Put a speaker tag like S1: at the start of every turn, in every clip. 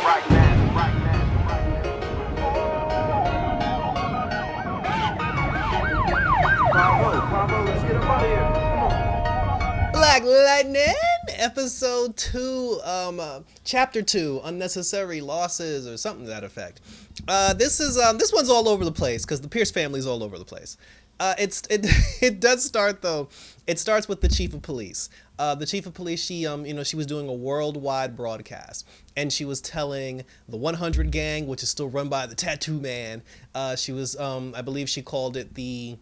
S1: Bravo, let's get him out of here. Come on.
S2: Black Lightning, episode 2, chapter 2, unnecessary losses or something to that effect. This one's all over the place because the Pierce family's all over the place. It does start though. It starts with the chief of police. The chief of police, she was doing a worldwide broadcast, and she was telling the 100 gang, which is still run by the Tattoo Man. She was, I believe, she called it the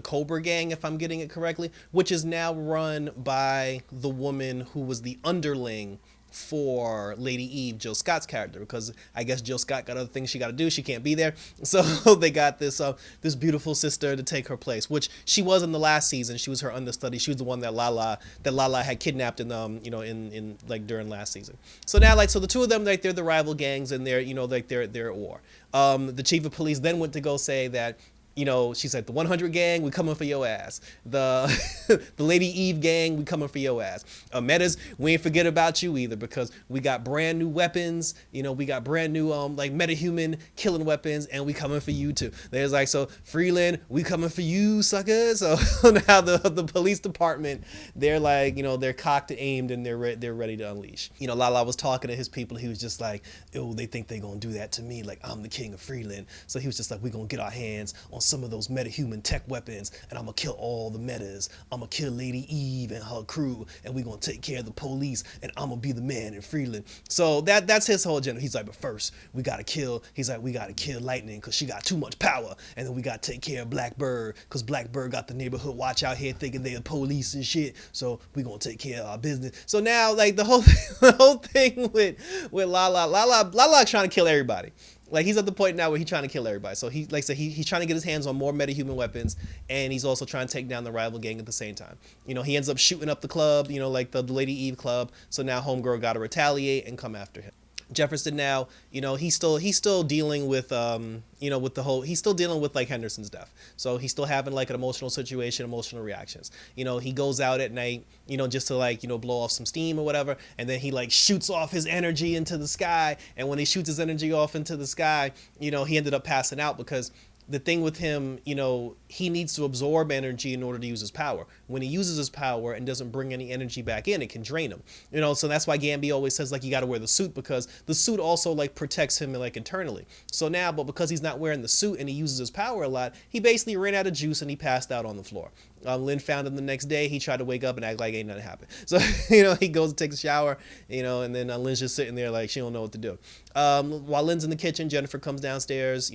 S2: Cobra Gang, if I'm getting it correctly, which is now run by the woman who was the underling for Lady Eve, Jill Scott's character, because I guess Jill Scott got other things she got to do. She can't be there, so they got this beautiful sister to take her place, which she was in the last season. She was her understudy. She was the one that Lala had kidnapped in in during last season. So now so the two of them, they're the rival gangs, and they're they're at war. The chief of police then went to go say that, she's like, the 100 gang, we coming for your ass. The the Lady Eve gang, we coming for your ass. Metas, we ain't forget about you either, because we got brand new weapons. We got brand new metahuman killing weapons, and we coming for you too. There's so Freeland, we coming for you, suckers. So now the police department, they're they're cocked, aimed, and they're ready to unleash. Lala was talking to his people. He was just like, oh, they think they gonna do that to me, like I'm the king of Freeland. So he was just like, we gonna get our hands on some of those metahuman tech weapons, and I'm gonna kill all the metas. I'm gonna kill Lady Eve and her crew, and we gonna take care of the police, and I'm gonna be the man in Freeland. So that's his whole agenda. He's like, but first we gotta kill Lightning because she got too much power, and then we gotta take care of Blackbird because Blackbird got the neighborhood watch out here thinking they're police and shit. So we gonna take care of our business. So now the whole thing with Lala trying to kill everybody. He's at the point now where he's trying to kill everybody. So he's trying to get his hands on more metahuman weapons, and he's also trying to take down the rival gang at the same time. He ends up shooting up the club, the Lady Eve club. So now Homegirl got to retaliate and come after him. Jefferson now, he's still dealing with he's still dealing with Henderson's death. So he's still having an emotional situation, emotional reactions. He goes out at night, just to blow off some steam or whatever, and then he shoots off his energy into the sky. And when he shoots his energy off into the sky, he ended up passing out because the thing with him, he needs to absorb energy in order to use his power. When he uses his power and doesn't bring any energy back in, it can drain him. So that's why Gambi always says you got to wear the suit, because the suit also protects him internally. So now, but because he's not wearing the suit and he uses his power a lot, he basically ran out of juice and he passed out on the floor. Lynn found him the next day. He tried to wake up and act like ain't nothing happened. So, he goes to take a shower, and then Lynn's just sitting there she don't know what to do. While Lynn's in the kitchen, Jennifer comes downstairs.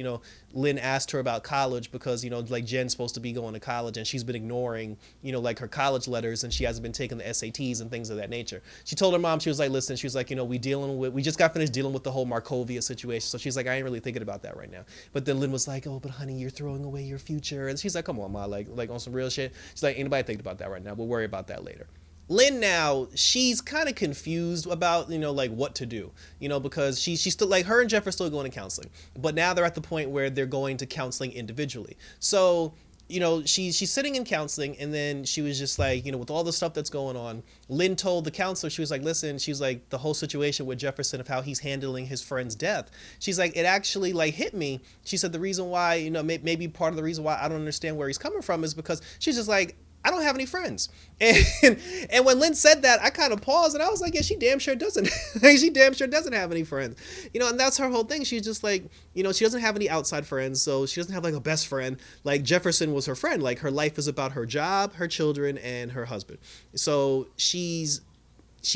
S2: Lynn asked her about college because, Jen's supposed to be going to college, and she's been ignoring, her college letters, and she hasn't been taking the SATs and things of that nature. She told her mom, she was like, listen, she was like, we just got finished dealing with the whole Markovia situation. So she's like, I ain't really thinking about that right now. But then Lynn was like, oh, but honey, you're throwing away your future. And she's like, come on, Ma, on some real shit. She's like, ain't nobody thinking about that right now. We'll worry about that later. Lynn now, she's kind of confused about, what to do, because she's still her and Jeff are still going to counseling, but now they're at the point where they're going to counseling individually. So, she's sitting in counseling, and then she was just with all the stuff that's going on, Lynn told the counselor, she was like, listen, she's like, the whole situation with Jefferson of how he's handling his friend's death. She's like, it actually hit me. She said the reason why, maybe part of the reason why I don't understand where he's coming from is because she's just I don't have any friends. And when Lynn said that, I kind of paused and I was like, yeah, she damn sure doesn't. She damn sure doesn't have any friends. And that's her whole thing. She's just she doesn't have any outside friends. So she doesn't have a best friend. Jefferson was her friend. Her life is about her job, her children, and her husband. So she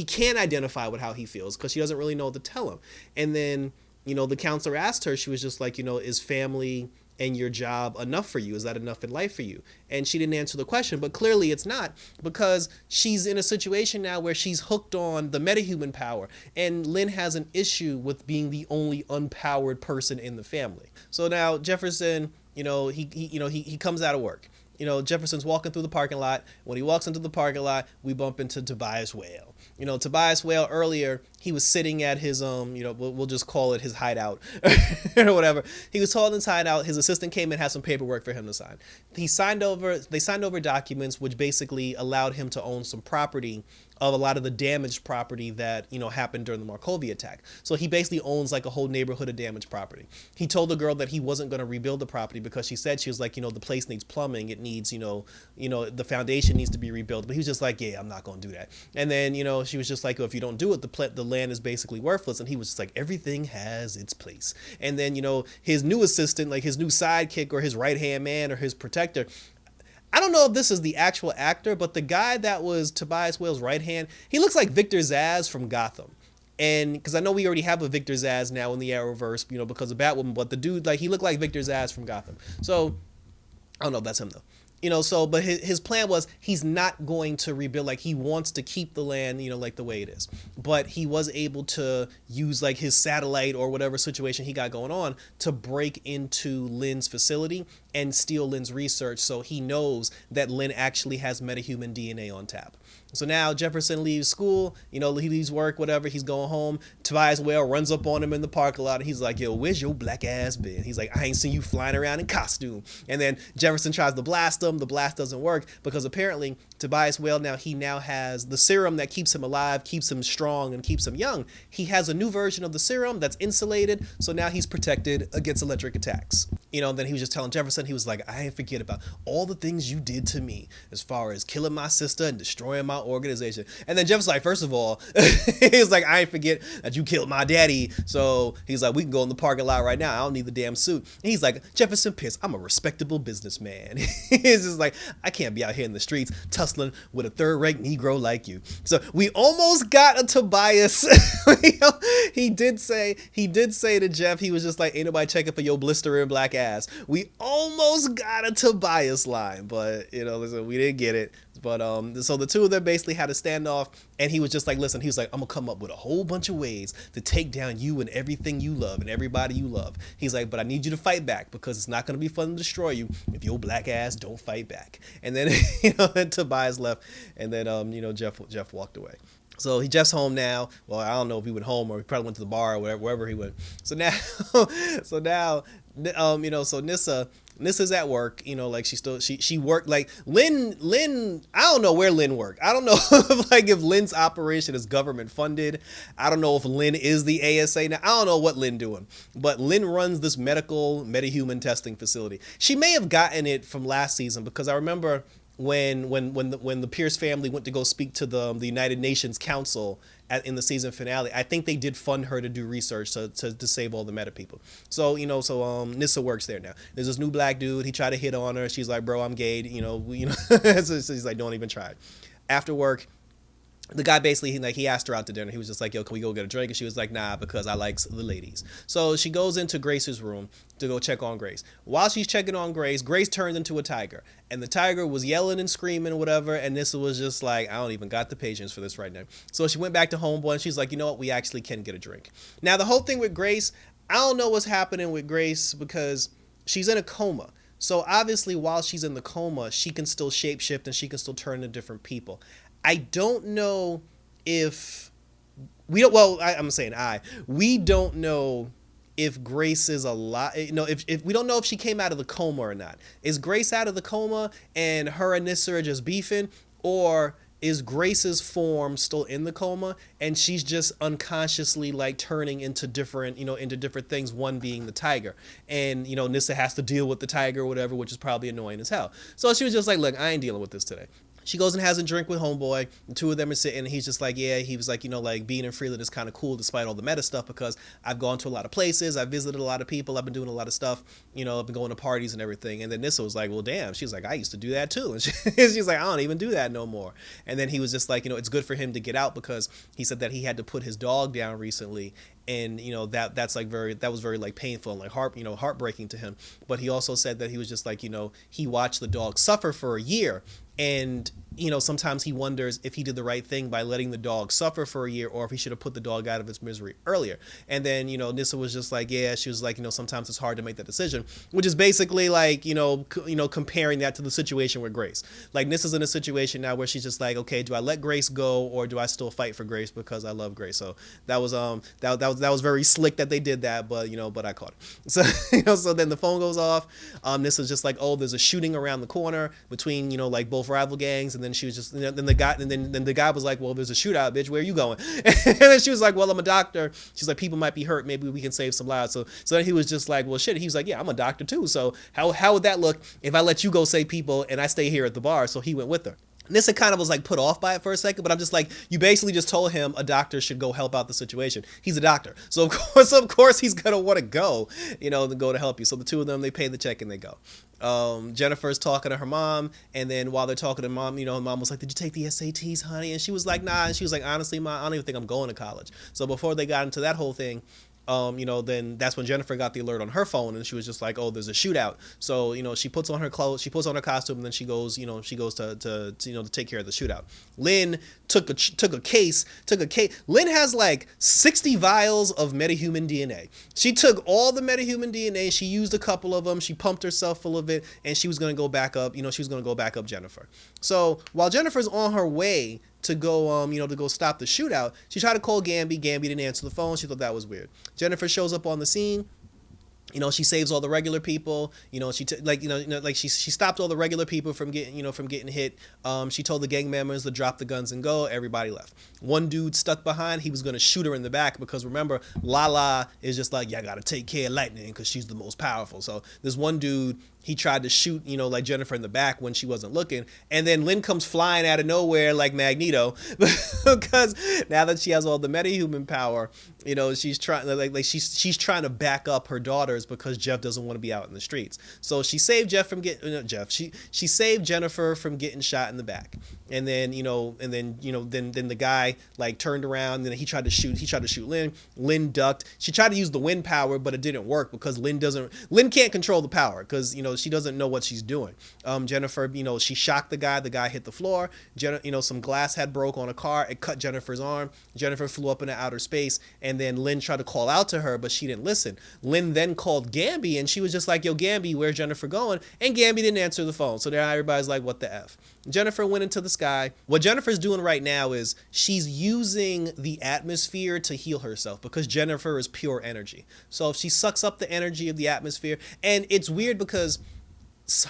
S2: can't identify with how he feels because she doesn't really know what to tell him. And then, the counselor asked her, she was just is family and your job enough for you? Is that enough in life for you? And she didn't answer the question, but clearly it's not, because she's in a situation now where she's hooked on the metahuman power, and Lynn has an issue with being the only unpowered person in the family. So now Jefferson, he comes out of work. Jefferson's walking through the parking lot. When he walks into the parking lot, we bump into Tobias Whale. Tobias Whale earlier, he was sitting at his, we'll just call it his hideout or whatever. He was holding his hideout. His assistant came in, had some paperwork for him to sign. They signed over documents which basically allowed him to own some property of a lot of the damaged property that, happened during the Markovia attack. So he basically owns like a whole neighborhood of damaged property. He told the girl that he wasn't going to rebuild the property because she said, she was like, the place needs plumbing. It needs, the foundation needs to be rebuilt. But he was just like, yeah, I'm not going to do that. And then, she was just like, well, if you don't do it, the land is basically worthless. And he was just like, everything has its place. And then, his new assistant, like his new sidekick or his right-hand man or his protector, I don't know if this is the actual actor, but the guy that was Tobias Whale's right hand, he looks like Victor Zsasz from Gotham. And because I know we already have a Victor Zsasz now in the Arrowverse, because of Batwoman, but the dude, like, he looked like Victor Zsasz from Gotham. So I don't know if that's him though. But his plan was he's not going to rebuild. Like, he wants to keep the land, like the way it is. But he was able to use like his satellite or whatever situation he got going on to break into Lynn's facility and steal Lynn's research. So he knows that Lynn actually has metahuman DNA on tap. So now Jefferson leaves school, he leaves work, whatever, he's going home. Tobias Whale runs up on him in the parking lot and he's like, yo, where's your black ass been? He's like, I ain't seen you flying around in costume. And then Jefferson tries to blast him. The blast doesn't work because apparently Tobias Whale now has the serum that keeps him alive, keeps him strong, and keeps him young. He has a new version of the serum that's insulated, so now he's protected against electric attacks. Then he was just telling Jefferson, he was like, I ain't forget about all the things you did to me as far as killing my sister and destroying my organization. And then Jefferson's like, first of all, he's like, I ain't forget that you killed my daddy. So he's like, we can go in the parking lot right now. I don't need the damn suit. And he's like, Jefferson Pierce, I'm a respectable businessman. He's just like, I can't be out here in the streets tussling with a third-rate Negro like you. So we almost got a Tobias. He did say to Jeff, he was just like, ain't nobody checking for your blistering black ass. We almost got a Tobias line, but listen, we didn't get it. But so the two of them basically had a standoff, and he was just like, listen, he was like, I'm gonna come up with a whole bunch of ways to take down you and everything you love and everybody you love. He's like, but I need you to fight back because it's not gonna be fun to destroy you if your black ass don't fight back. And then then Tobias left, and then Jeff walked away. So Jeff's home now. Well, I don't know if he went home or he probably went to the bar or wherever he went. So now, so Nissa's at work, like she worked like Lynn, I don't know where Lynn worked. I don't know if Lynn's operation is government funded. I don't know if Lynn is the ASA now. I don't know what Lynn doing, but Lynn runs this metahuman testing facility. She may have gotten it from last season because I remember when the Pierce family went to go speak to the United Nations Council in the season finale, I think they did fund her to do research to save all the meta people. So Nissa works there now. There's this new black dude. He tried to hit on her. She's like, bro, I'm gay. So he's like, don't even try. After work, the guy basically, he asked her out to dinner. He was just like, yo, can we go get a drink? And she was like, nah, because I like the ladies. So she goes into Grace's room to go check on Grace. While she's checking on Grace turns into a tiger. And the tiger was yelling and screaming and whatever. And Nissa was just like, I don't even got the patience for this right now. So she went back to Homeboy and she's like, you know what? We actually can get a drink. Now, the whole thing with Grace, I don't know what's happening with Grace because she's in a coma. So obviously, while she's in the coma, she can still shapeshift and she can still turn into different people. I don't know if we don't. Well, we don't know if Grace is alive. If we don't know if she came out of the coma or not. Is Grace out of the coma and her and Nissa are just beefing, or is Grace's form still in the coma and she's just unconsciously like turning into different things, one being the tiger, and Nissa has to deal with the tiger or whatever, which is probably annoying as hell. So she was just like, look, I ain't dealing with this today. She goes and has a drink with Homeboy. The two of them are sitting, and he's just like, yeah, he was like, like being in Freeland is kind of cool despite all the meta stuff because I've gone to a lot of places, I've visited a lot of people, I've been doing a lot of stuff, I've been going to parties and everything. And then Nissa was like, well, damn. She's like, I used to do that too. And she's like, I don't even do that no more. And then he was just like, it's good for him to get out because he said that he had to put his dog down recently. And that was very like painful and like heartbreaking to him. But he also said that he was just like, he watched the dog suffer for a year. And sometimes he wonders if he did the right thing by letting the dog suffer for a year, or if he should have put the dog out of its misery earlier. And then Nissa was just like, yeah, she was like, sometimes it's hard to make that decision, which is basically like comparing that to the situation with Grace. Like Nissa's in a situation now where she's just like, okay, do I let Grace go or do I still fight for Grace because I love Grace? So that was very slick that they did that, but I caught it. So so then the phone goes off. Nissa's just like, oh, there's a shooting around the corner between like both rival gangs. And and then she was just, then the guy was like, well, there's a shootout, bitch, where are you going? And then she was like, well, I'm a doctor. She's like, people might be hurt, maybe we can save some lives. So then he was just like, well, shit. He was like, yeah, I'm a doctor too, so how would that look if I let you go save people and I stay here at the bar? So he went with her. Nissa kind of was like put off by it for a second, but I'm just like, you basically just told him a doctor should go help out the situation. He's a doctor, so of course he's gonna want to go, to go to help you. So the two of them, they pay the check and they go. Jennifer's talking to her mom, and then while they're talking to mom, mom was like, did you take the SATs, honey? And she was like, nah. And she was like, honestly, mom, I don't even think I'm going to college. So before they got into that whole thing, then that's when Jennifer got the alert on her phone, and she was just like, oh, there's a shootout. So, she puts on her clothes, she puts on her costume, and then she goes to take care of the shootout. Lynn took a case. Lynn has like 60 vials of metahuman DNA. She took all the metahuman DNA, she used a couple of them, she pumped herself full of it, and she was going to go back up, Jennifer. So while Jennifer's on her way to go, to go stop the shootout, she tried to call Gamby. Gamby didn't answer the phone. She thought that was weird. Jennifer shows up on the scene. She saves all the regular people. She stopped all the regular people from getting hit. She told the gang members to drop the guns and go. Everybody left. One dude stuck behind. He was gonna shoot her in the back because remember, Lala is just like, yeah, I gotta take care of Lightning because she's the most powerful. So this one dude, he tried to shoot, Jennifer in the back when she wasn't looking. And then Lynn comes flying out of nowhere like Magneto because now that she has all the metahuman power, she's trying she's trying to back up her daughters because Jeff doesn't want to be out in the streets. So she saved Jeff from getting she saved Jennifer from getting shot in the back. And then, then the guy like turned around and then he tried to shoot Lynn. Lynn ducked. She tried to use the wind power, but it didn't work because Lynn can't control the power because, she doesn't know what she's doing. Jennifer, she shocked the guy hit the floor. Some glass had broke on a car. It cut Jennifer's arm. Jennifer flew up into outer space, and then Lynn tried to call out to her, but she didn't listen. Lynn then called Gamby, and she was just like, yo, Gamby, where's Jennifer going? And Gamby didn't answer the phone. So now everybody's like, what the F? Jennifer went into the sky. What Jennifer's doing right now is she's using the atmosphere to heal herself because Jennifer is pure energy. So if she sucks up the energy of the atmosphere, and it's weird because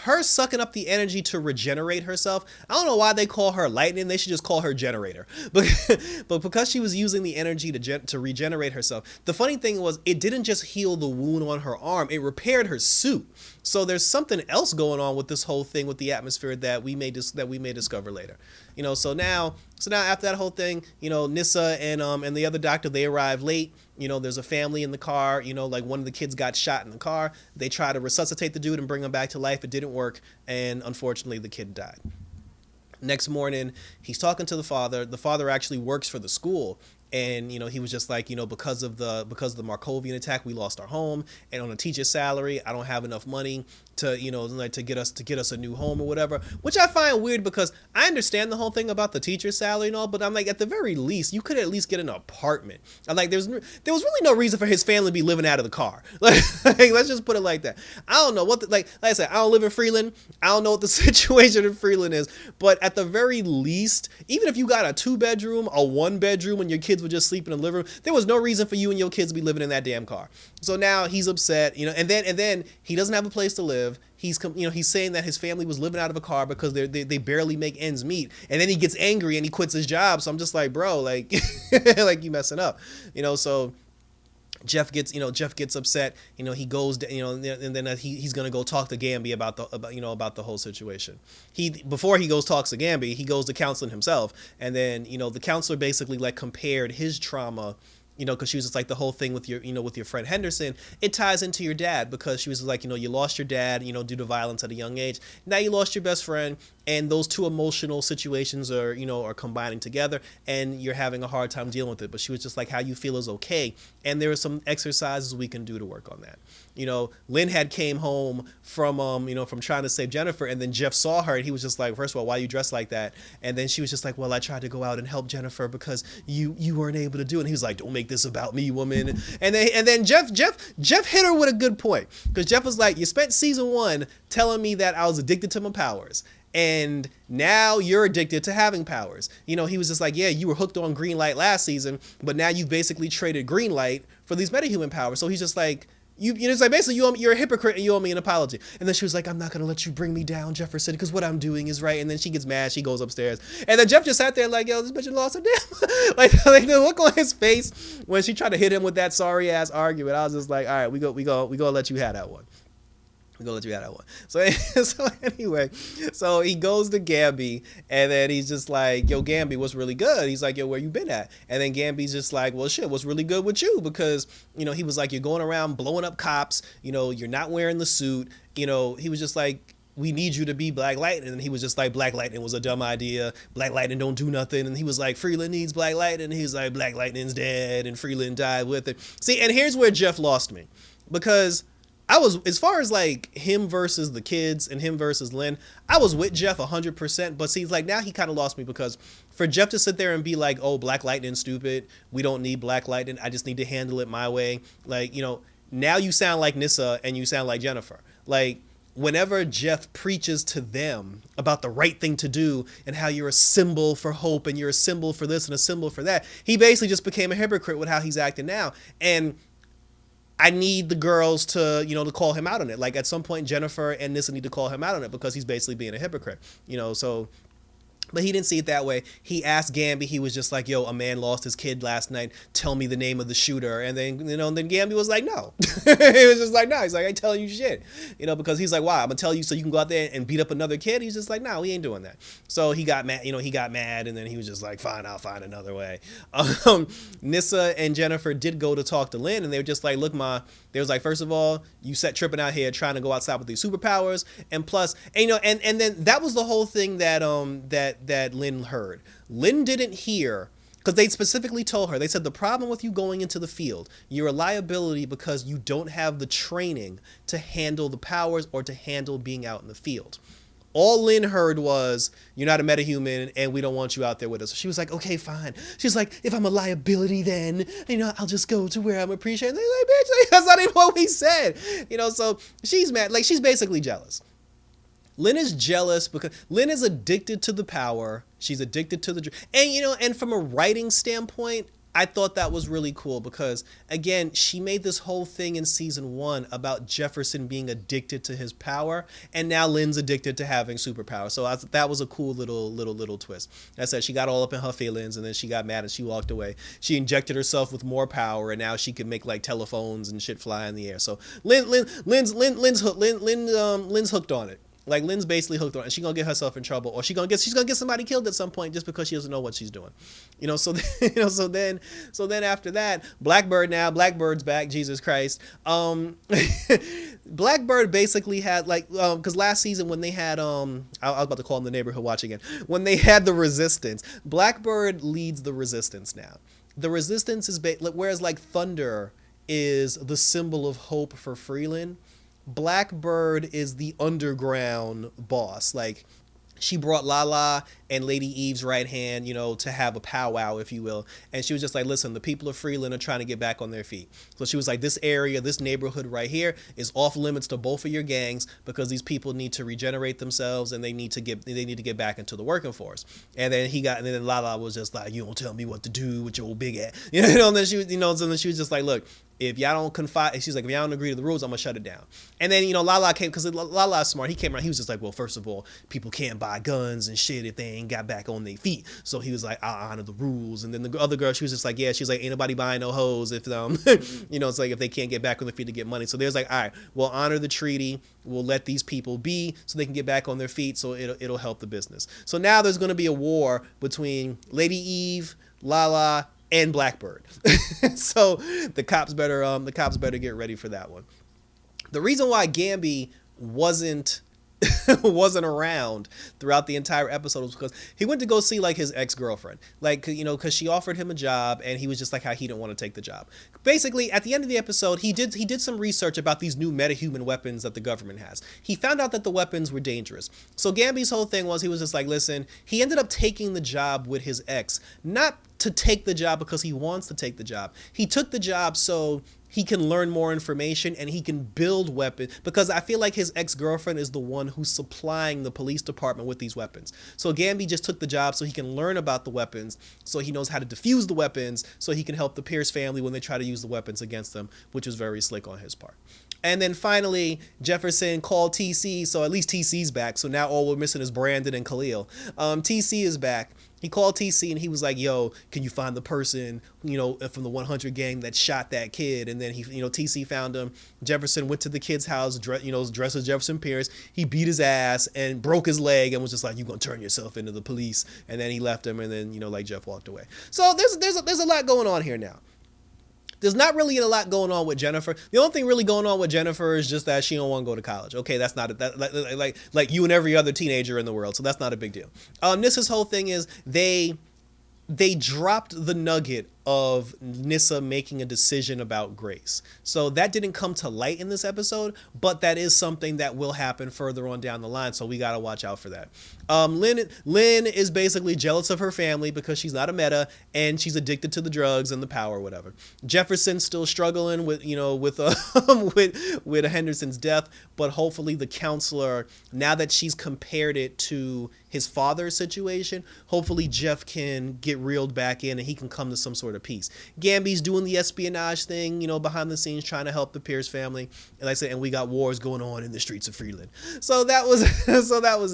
S2: her sucking up the energy to regenerate herself, I don't know why they call her Lightning. They should just call her Generator. But because she was using the energy to regenerate herself, the funny thing was it didn't just heal the wound on her arm, it repaired her suit. So there's something else going on with this whole thing with the atmosphere that we may discover later. So now after that whole thing, Nissa and the other doctor, they arrive late. There's a family in the car. Like one of the kids got shot in the car. They try to resuscitate the dude and bring him back to life. It didn't work, and unfortunately, the kid died. Next morning, he's talking to the father. The father actually works for the school. And, he was just like, because of the Markovian attack, we lost our home, and on a teacher's salary, I don't have enough money to, to get us a new home or whatever, which I find weird because I understand the whole thing about the teacher's salary and all, but I'm like, at the very least, you could at least get an apartment. I'm like, there was really no reason for his family to be living out of the car. Like let's just put it like that. I don't know like I said, I don't live in Freeland. I don't know what the situation in Freeland is, but at the very least, even if you got a 2-bedroom, a 1-bedroom, and your kids would just sleep in the living room, there was no reason for you and your kids to be living in that damn car. So now he's upset, and then he doesn't have a place to live. He's saying that his family was living out of a car because they barely make ends meet, and then he gets angry and he quits his job. So I'm just like, bro, like like you messing up, So Jeff gets upset. He goes, and then he's gonna go talk to Gamby about the whole situation. Before he goes talks to Gamby, he goes to counseling himself, and then the counselor basically like compared his trauma. Because she was just like the whole thing with your friend Henderson, it ties into your dad because she was like, you lost your dad, due to violence at a young age. Now you lost your best friend, and those two emotional situations are combining together, and you're having a hard time dealing with it. But she was just like, how you feel is okay, and there are some exercises we can do to work on that. Lynn had came home from trying to save Jennifer, and then Jeff saw her, and he was just like, first of all, why are you dressed like that? And then she was just like, well, I tried to go out and help Jennifer because you weren't able to do it. And he was like, don't make this about me, woman. And then Jeff hit her with a good point, because Jeff was like, you spent season 1 telling me that I was addicted to my powers, and now you're addicted to having powers. He was just like, yeah, you were hooked on green light last season, but now you've basically traded green light for these metahuman powers. So he's just like, It's like basically you're a hypocrite and you owe me an apology. And then she was like, I'm not gonna let you bring me down, Jefferson, because what I'm doing is right. And then she gets mad, she goes upstairs, and then Jeff just sat there like, yo, this bitch lost her damn. like the look on his face when she tried to hit him with that sorry ass argument. I was just like, all right, we gonna let you have that one. We're gonna let you have that one. So anyway, so he goes to Gamby, and then he's just like, yo, Gamby, what's really good? He's like, yo, where you been at? And then Gamby's just like, well, shit, what's really good with you? Because, he was like, you're going around blowing up cops, you're not wearing the suit, he was just like, we need you to be Black Lightning. And he was just like, Black Lightning was a dumb idea. Black Lightning don't do nothing. And he was like, Freeland needs Black Lightning. And he's like, Black Lightning's dead, and Freeland died with it. See, and here's where Jeff lost me, because I was, as far as like him versus the kids and him versus Lynn, I was with Jeff 100%. But see, like now he kind of lost me, because for Jeff to sit there and be like, oh, Black Lightning's stupid, we don't need Black Lightning, I just need to handle it my way. Like, now you sound like Nyssa and you sound like Jennifer. Like, whenever Jeff preaches to them about the right thing to do and how you're a symbol for hope and you're a symbol for this and a symbol for that, he basically just became a hypocrite with how he's acting now. And I need the girls to, to call him out on it. Like at some point, Jennifer and Nyssa need to call him out on it, because he's basically being a hypocrite, so. But he didn't see it that way. He asked Gamby, he was just like, yo, a man lost his kid last night. Tell me the name of the shooter. And then, then Gamby was like, no. He was just like, no. He's like, I ain't telling you shit. Because he's like, wow, I'm going to tell you so you can go out there and beat up another kid. He's just like, no, we ain't doing that. So he got mad, he got mad. And then he was just like, fine, I'll find another way. Nyssa and Jennifer did go to talk to Lynn. And they were just like, look, Ma, they was like, first of all, you set tripping out here trying to go outside with these superpowers. And plus, and then that was the whole thing that Lynn heard. Lynn didn't hear, because they specifically told her, they said, the problem with you going into the field, you're a liability because you don't have the training to handle the powers or to handle being out in the field. All Lynn heard was, you're not a metahuman and we don't want you out there with us. So she was like, okay, fine. She's like, if I'm a liability, then, I'll just go to where I'm appreciated. They're like, bitch, that's not even what we said. So she's mad. Like, she's basically jealous. Lynn is jealous because Lynn is addicted to the power. She's addicted to the, and from a writing standpoint, I thought that was really cool, because again, she made this whole thing in season 1 about Jefferson being addicted to his power, and now Lynn's addicted to having superpowers. So that was a cool little twist. As I said, she got all up in her feelings, and then she got mad and she walked away. She injected herself with more power, and now she can make like telephones and shit fly in the air. So Lynn's hooked on it. Like, Lynn's basically hooked on it. She's gonna get herself in trouble, or she's gonna get somebody killed at some point just because she doesn't know what she's doing. So then after that, Blackbird's back, Jesus Christ. Blackbird basically had because last season when they had I was about to call him the neighborhood watch again. When they had the resistance, Blackbird leads the resistance now. The resistance is whereas like Thunder is the symbol of hope for Freeland, Blackbird is the underground boss. Like, she brought Lala and Lady Eve's right hand, to have a powwow, if you will. And she was just like, listen, the people of Freeland are trying to get back on their feet. So she was like, this area, this neighborhood right here is off limits to both of your gangs, because these people need to regenerate themselves and they need to get back into the working force. And then Lala was just like, you don't tell me what to do with your old big ass. And then she was just like, look, if y'all don't confide, she's like, if y'all don't agree to the rules, I'm gonna shut it down. And then, Lala came, because Lala's smart. He came around, he was just like, well, first of all, people can't buy guns and shit if they ain't got back on their feet. So he was like, I'll honor the rules. And then the other girl, she was just like, yeah, she's like, ain't nobody buying no hoes if it's like if they can't get back on their feet to get money. So there's like, all right, we'll honor the treaty. We'll let these people be so they can get back on their feet. So it'll help the business. So now there's gonna be a war between Lady Eve, Lala, and Blackbird. So the cops better get ready for that one. The reason why Gamby wasn't around throughout the entire episode was because he went to go see like his ex-girlfriend, like, because she offered him a job and he was just like how he didn't want to take the job. Basically, at the end of the episode, he did some research about these new metahuman weapons that the government has. He found out that the weapons were dangerous. So Gamby's whole thing was, he was just like, listen, he ended up taking the job with his ex, not to take the job because he wants to take the job. He took the job so he can learn more information and he can build weapons, because I feel like his ex-girlfriend is the one who's supplying the police department with these weapons. So Gamby just took the job so he can learn about the weapons, so he knows how to defuse the weapons, so he can help the Pierce family when they try to use the weapons against them, which is very slick on his part. And then finally, Jefferson called TC, so at least TC's back. So now all we're missing is Brandon and Khalil. TC is back. He called TC and he was like, yo, can you find the person, from the 100 gang that shot that kid? And then TC found him. Jefferson went to the kid's house, dressed as Jefferson Pierce. He beat his ass and broke his leg and was just like, you gonna turn yourself into the police. And then he left him, and then, Jeff walked away. So there's a lot going on here now. There's not really a lot going on with Jennifer. The only thing really going on with Jennifer is just that she don't want to go to college. Okay, that's not like you and every other teenager in the world. So that's not a big deal. This whole thing is they dropped the nugget of Nyssa making a decision about Grace. So that didn't come to light in this episode, but that is something that will happen further on down the line, so we got to watch out for that. Lynn is basically jealous of her family because she's not a meta and she's addicted to the drugs and the power or whatever. Jefferson's still struggling with Henderson's death, but hopefully the counselor, now that she's compared it to his father's situation, hopefully Jeff can get reeled back in and he can come to some sort of peace. Gamby's doing the espionage thing, behind the scenes, trying to help the Pierce family. And like I said, and we got wars going on in the streets of Freeland. So that was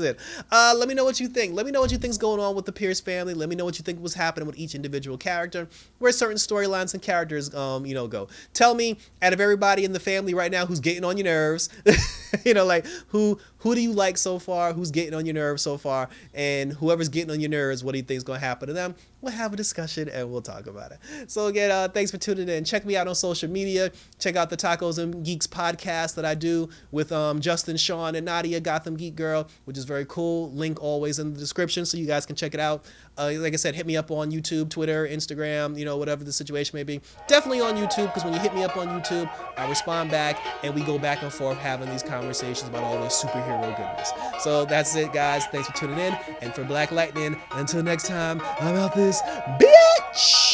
S2: it. Let me know what you think. Let me know what you think's going on with the Pierce family. Let me know what you think was happening with each individual character, where certain storylines and characters go. Tell me, out of everybody in the family right now, who's getting on your nerves. Like who do you like so far? Who's getting on your nerves so far? And whoever's getting on your nerves, what do you think is going to happen to them? We'll have a discussion and we'll talk about it. So again, thanks for tuning in. Check me out on social media. Check out the Tacos and Geeks podcast that I do with Justin, Sean, and Nadia, Gotham Geek Girl, which is very cool. Link always in the description so you guys can check it out. Like I said, hit me up on YouTube, Twitter, Instagram, whatever the situation may be. Definitely on YouTube, because when you hit me up on YouTube, I respond back and we go back and forth having these conversations about all this superhero goodness. So that's it, guys. Thanks for tuning in. And for Black Lightning, until next time, I'm out this bitch.